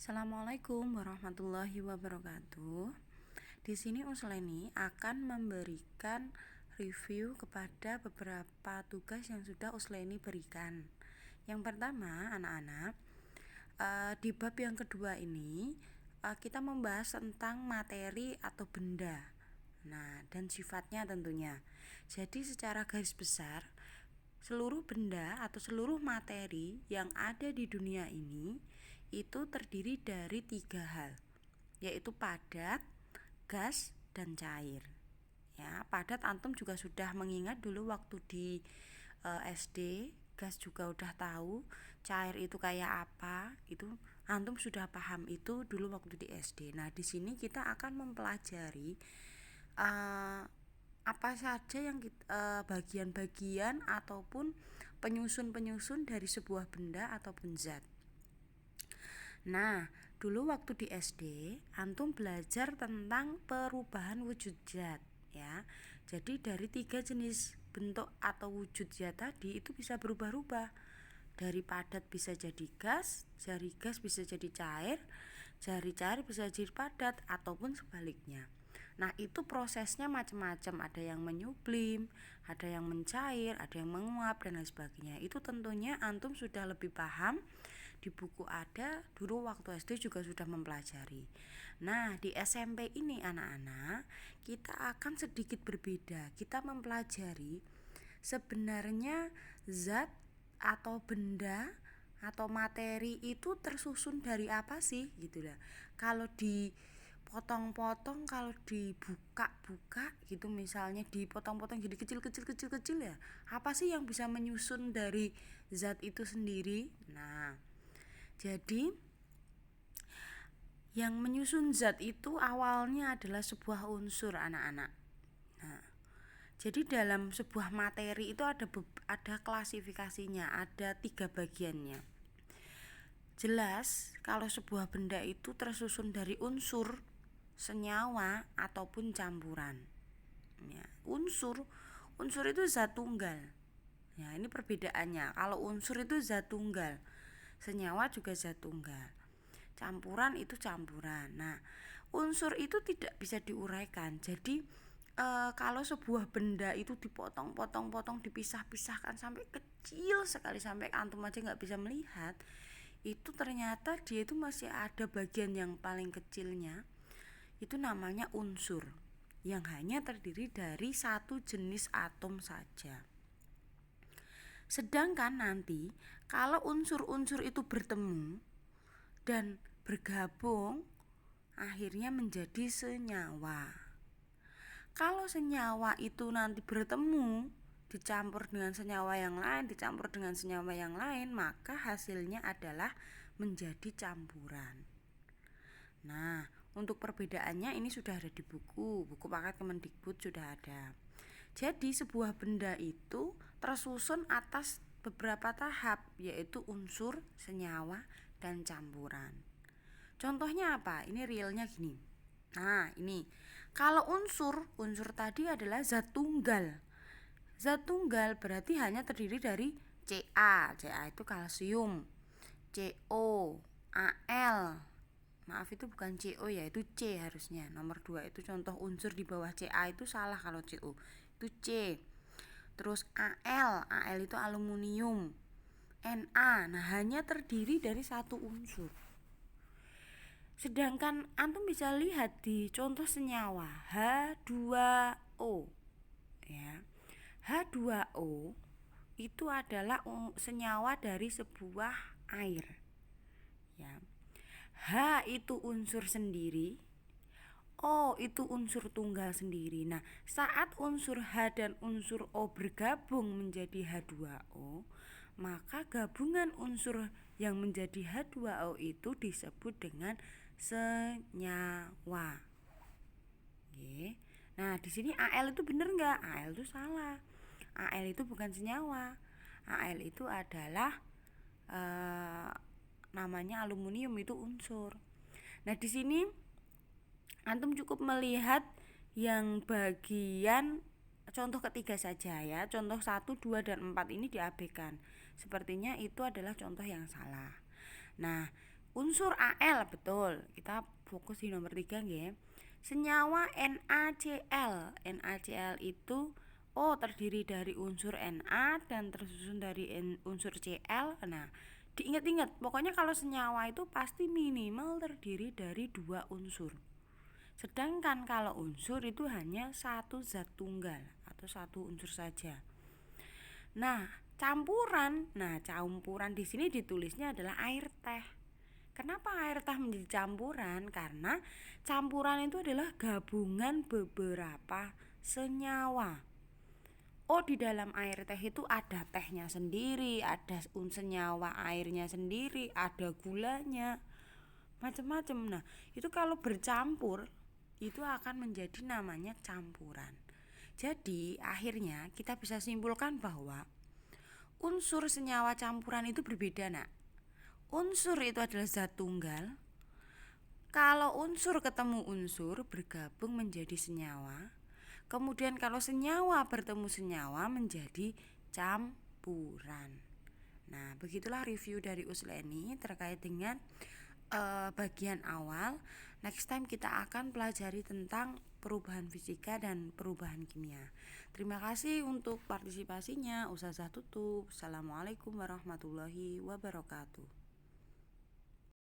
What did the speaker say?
Assalamualaikum warahmatullahi wabarakatuh. Di sini Usleni akan memberikan review kepada beberapa tugas yang sudah Usleni berikan. Yang pertama, anak-anak, di bab yang kedua ini kita membahas tentang materi atau benda. Nah, dan sifatnya tentunya. Jadi secara garis besar, seluruh benda atau seluruh materi yang ada di dunia ini itu terdiri dari 3 hal, yaitu padat, gas, dan cair. Ya, padat antum juga sudah mengingat dulu waktu di SD, gas juga udah tahu, cair itu kayak apa, itu antum sudah paham itu dulu waktu di SD. Nah, di sini kita akan mempelajari apa saja yang bagian-bagian ataupun penyusun-penyusun dari sebuah benda ataupun zat. Nah, dulu waktu di SD, antum belajar tentang perubahan wujud zat, ya. Jadi dari 3 jenis bentuk atau wujud zat tadi itu bisa berubah-ubah. Dari padat bisa jadi gas, dari gas bisa jadi cair, dari cair bisa jadi padat ataupun sebaliknya. Nah, itu prosesnya macam-macam, ada yang menyublim, ada yang mencair, ada yang menguap dan lain sebagainya. Itu tentunya antum sudah lebih paham, di buku ada, dulu waktu SD juga sudah mempelajari. Nah, di SMP ini anak-anak, kita akan sedikit berbeda. Kita mempelajari sebenarnya zat atau benda atau materi itu tersusun dari apa sih gitu lah. Kalau dipotong-potong, kalau dibuka-buka gitu, misalnya dipotong-potong jadi kecil-kecil ya, apa sih yang bisa menyusun dari zat itu sendiri? Nah, jadi yang menyusun zat itu awalnya adalah sebuah unsur, anak-anak. Nah, jadi dalam sebuah materi itu ada klasifikasinya, ada 3 bagiannya. Jelas kalau sebuah benda itu tersusun dari unsur, senyawa ataupun campuran. Ya, unsur itu zat tunggal. Ya, ini perbedaannya. Kalau unsur itu zat tunggal, senyawa juga zat tunggal. Campuran itu campuran. Nah, unsur itu tidak bisa diuraikan. Jadi kalau sebuah benda itu dipotong-potong, dipisah-pisahkan sampai kecil sekali, sampai antum aja nggak bisa melihat, itu ternyata dia itu masih ada bagian yang paling kecilnya. Itu namanya unsur, yang hanya terdiri dari satu jenis atom saja. Sedangkan nanti kalau unsur-unsur itu bertemu dan bergabung, akhirnya menjadi senyawa. Kalau senyawa itu nanti bertemu, dicampur dengan senyawa yang lain, dicampur dengan senyawa yang lain, maka hasilnya adalah menjadi campuran. Nah, untuk perbedaannya ini sudah ada di buku paket Kemendikbud sudah ada. Jadi sebuah benda itu tersusun atas beberapa tahap, yaitu unsur, senyawa, dan campuran. Contohnya apa? Ini realnya gini. Nah, ini kalau unsur tadi adalah zat tunggal. Zat tunggal berarti hanya terdiri dari Ca itu kalsium, Co, Al. Maaf, itu bukan Co ya, itu C harusnya. Nomor 2 itu contoh unsur di bawah Ca itu salah kalau Co. Itu C. Terus Al itu aluminium. Na, nah hanya terdiri dari satu unsur. Sedangkan antum bisa lihat di contoh senyawa H2O, ya. H2O itu adalah senyawa dari sebuah air, ya. H itu unsur sendiri, O itu unsur tunggal sendiri. Nah, saat unsur H dan unsur O bergabung menjadi H2O, maka gabungan unsur yang menjadi H2O itu disebut dengan senyawa. Oke. Nah, di sini Al itu benar nggak? Al itu salah. Al itu bukan senyawa. Al itu adalah namanya aluminium, itu unsur. Nah, di sini antum cukup melihat yang bagian contoh ketiga saja ya. Contoh 1, 2, dan 4 ini diabaikan. Sepertinya itu adalah contoh yang salah. Nah, Unsur Al, betul. Kita fokus di nomor 3 nggih. Senyawa NaCl. NaCl itu terdiri dari unsur Na dan tersusun dari unsur Cl. Nah, diingat-ingat, pokoknya kalau senyawa itu pasti minimal terdiri dari 2 unsur. Sedangkan kalau unsur itu hanya satu zat tunggal atau satu unsur saja. Nah, campuran di sini ditulisnya adalah air teh. Kenapa air teh menjadi campuran? Karena campuran itu adalah gabungan beberapa senyawa. Di dalam air teh itu ada tehnya sendiri, ada senyawa airnya sendiri, ada gulanya, macam-macam. Nah, itu kalau bercampur itu akan menjadi namanya campuran. Jadi, akhirnya kita bisa simpulkan bahwa unsur senyawa campuran itu berbeda, Nak. Unsur itu adalah zat tunggal. Kalau unsur ketemu unsur bergabung menjadi senyawa. Kemudian kalau senyawa bertemu senyawa menjadi campuran. Nah, begitulah review dari Usleni terkait dengan bagian awal. Next time kita akan pelajari tentang perubahan fisika dan perubahan kimia. Terima kasih untuk partisipasinya. Ustazah tutup. Assalamualaikum warahmatullahi wabarakatuh.